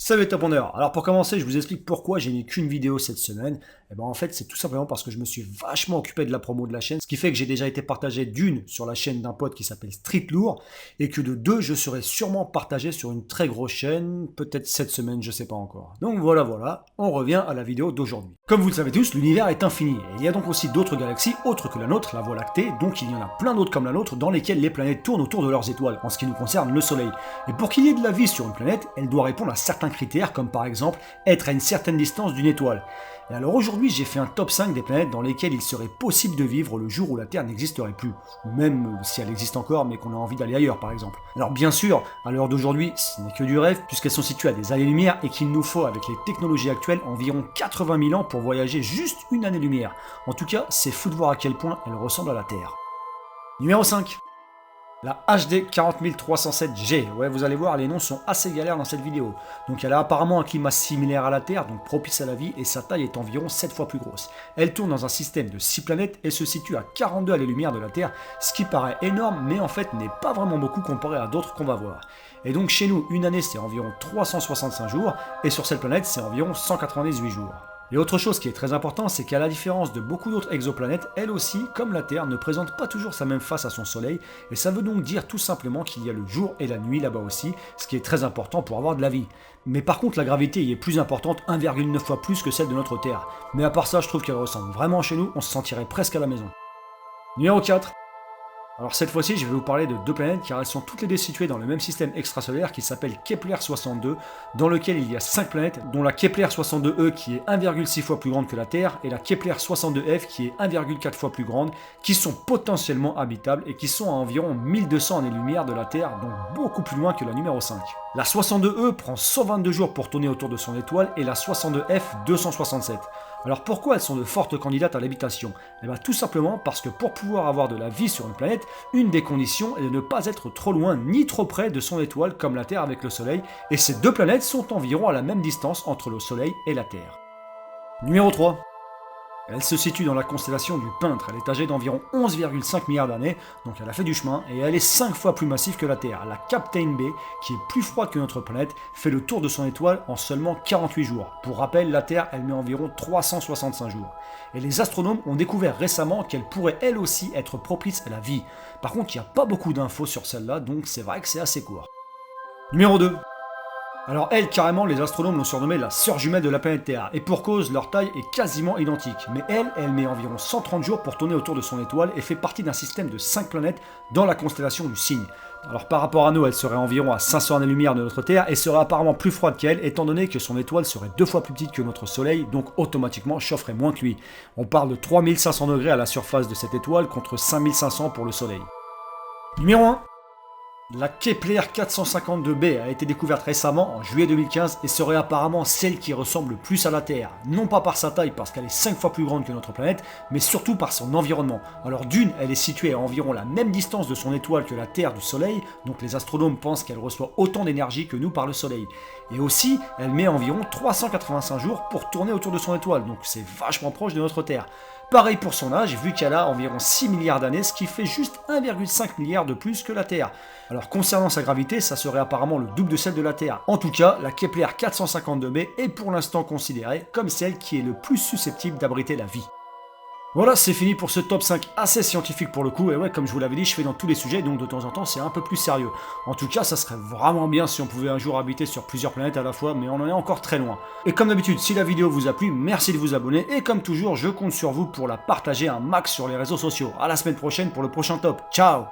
Salut Top Wonder. Alors pour commencer, je vous explique pourquoi j'ai mis qu'une vidéo cette semaine. Et ben en fait, c'est tout simplement parce que je me suis vachement occupé de la promo de la chaîne, ce qui fait que j'ai déjà été partagé d'une sur la chaîne d'un pote qui s'appelle Street Lourd, et que de deux, je serai sûrement partagé sur une très grosse chaîne, peut-être cette semaine, je sais pas encore. Donc voilà, on revient à la vidéo d'aujourd'hui. Comme vous le savez tous, l'univers est infini, et il y a donc aussi d'autres galaxies autres que la nôtre, la Voie lactée, donc il y en a plein d'autres comme la nôtre dans lesquelles les planètes tournent autour de leurs étoiles, en ce qui nous concerne le Soleil. Et pour qu'il y ait de la vie sur une planète, elle doit répondre à certains critères, comme par exemple être à une certaine distance d'une étoile. Et alors aujourd'hui, j'ai fait un top 5 des planètes dans lesquelles il serait possible de vivre le jour où la Terre n'existerait plus, ou même si elle existe encore mais qu'on a envie d'aller ailleurs par exemple. Alors bien sûr, à l'heure d'aujourd'hui, ce n'est que du rêve puisqu'elles sont situées à des années-lumière et qu'il nous faut avec les technologies actuelles environ 80 000 ans pour voyager juste une année-lumière. En tout cas, c'est fou de voir à quel point elle ressemble à la Terre. Numéro 5. La HD 40307G, ouais vous allez voir les noms sont assez galères dans cette vidéo. Donc elle a apparemment un climat similaire à la Terre, donc propice à la vie, et sa taille est environ 7 fois plus grosse. Elle tourne dans un système de 6 planètes et se situe à 42 années-lumière de la Terre, ce qui paraît énorme mais en fait n'est pas vraiment beaucoup comparé à d'autres qu'on va voir. Et donc chez nous, une année c'est environ 365 jours, et sur cette planète c'est environ 198 jours. Et autre chose qui est très important, c'est qu'à la différence de beaucoup d'autres exoplanètes, elle aussi, comme la Terre, ne présente pas toujours sa même face à son Soleil, et ça veut donc dire tout simplement qu'il y a le jour et la nuit là-bas aussi, ce qui est très important pour avoir de la vie. Mais par contre, la gravité y est plus importante, 1,9 fois plus que celle de notre Terre. Mais à part ça, je trouve qu'elle ressemble vraiment chez nous, on se sentirait presque à la maison. Numéro 4. Alors cette fois-ci, je vais vous parler de deux planètes car elles sont toutes les deux situées dans le même système extrasolaire qui s'appelle Kepler 62, dans lequel il y a 5 planètes, dont la Kepler 62e qui est 1,6 fois plus grande que la Terre et la Kepler 62f qui est 1,4 fois plus grande, qui sont potentiellement habitables et qui sont à environ 1200 années-lumière de la Terre, donc beaucoup plus loin que la numéro 5. La 62e prend 122 jours pour tourner autour de son étoile et la 62f 267. Alors pourquoi elles sont de fortes candidates à l'habitation? Eh bien tout simplement parce que pour pouvoir avoir de la vie sur une planète, une des conditions est de ne pas être trop loin ni trop près de son étoile comme la Terre avec le Soleil, et ces deux planètes sont environ à la même distance entre le Soleil et la Terre. Numéro 3. Elle se situe dans la constellation du Peintre, elle est âgée d'environ 11,5 milliards d'années, donc elle a fait du chemin, et elle est 5 fois plus massive que la Terre. La Captain B, qui est plus froide que notre planète, fait le tour de son étoile en seulement 48 jours. Pour rappel, la Terre, elle met environ 365 jours. Et les astronomes ont découvert récemment qu'elle pourrait elle aussi être propice à la vie. Par contre, il n'y a pas beaucoup d'infos sur celle-là, donc c'est vrai que c'est assez court. Numéro 2. Alors elle, carrément, les astronomes l'ont surnommée la sœur jumelle de la planète Terre, et pour cause, leur taille est quasiment identique. Mais elle met environ 130 jours pour tourner autour de son étoile et fait partie d'un système de 5 planètes dans la constellation du Cygne. Alors par rapport à nous, elle serait environ à 500 années-lumière de notre Terre et serait apparemment plus froide qu'elle, étant donné que son étoile serait 2 fois plus petite que notre Soleil, donc automatiquement chaufferait moins que lui. On parle de 3500 degrés à la surface de cette étoile contre 5500 pour le Soleil. Numéro 1. La Kepler 452b a été découverte récemment en juillet 2015 et serait apparemment celle qui ressemble le plus à la Terre. Non pas par sa taille parce qu'elle est 5 fois plus grande que notre planète, mais surtout par son environnement. Alors d'une, elle est située à environ la même distance de son étoile que la Terre du Soleil, donc les astronomes pensent qu'elle reçoit autant d'énergie que nous par le Soleil. Et aussi, elle met environ 385 jours pour tourner autour de son étoile, donc c'est vachement proche de notre Terre. Pareil pour son âge, vu qu'elle a environ 6 milliards d'années, ce qui fait juste 1,5 milliard de plus que la Terre. Alors concernant sa gravité, ça serait apparemment le double de celle de la Terre. En tout cas, la Kepler 452b est pour l'instant considérée comme celle qui est le plus susceptible d'abriter la vie. Voilà, c'est fini pour ce top 5 assez scientifique pour le coup, et ouais, comme je vous l'avais dit, je fais dans tous les sujets, donc de temps en temps c'est un peu plus sérieux. En tout cas, ça serait vraiment bien si on pouvait un jour habiter sur plusieurs planètes à la fois, mais on en est encore très loin. Et comme d'habitude, si la vidéo vous a plu, merci de vous abonner, et comme toujours, je compte sur vous pour la partager un max sur les réseaux sociaux. À la semaine prochaine pour le prochain top, ciao!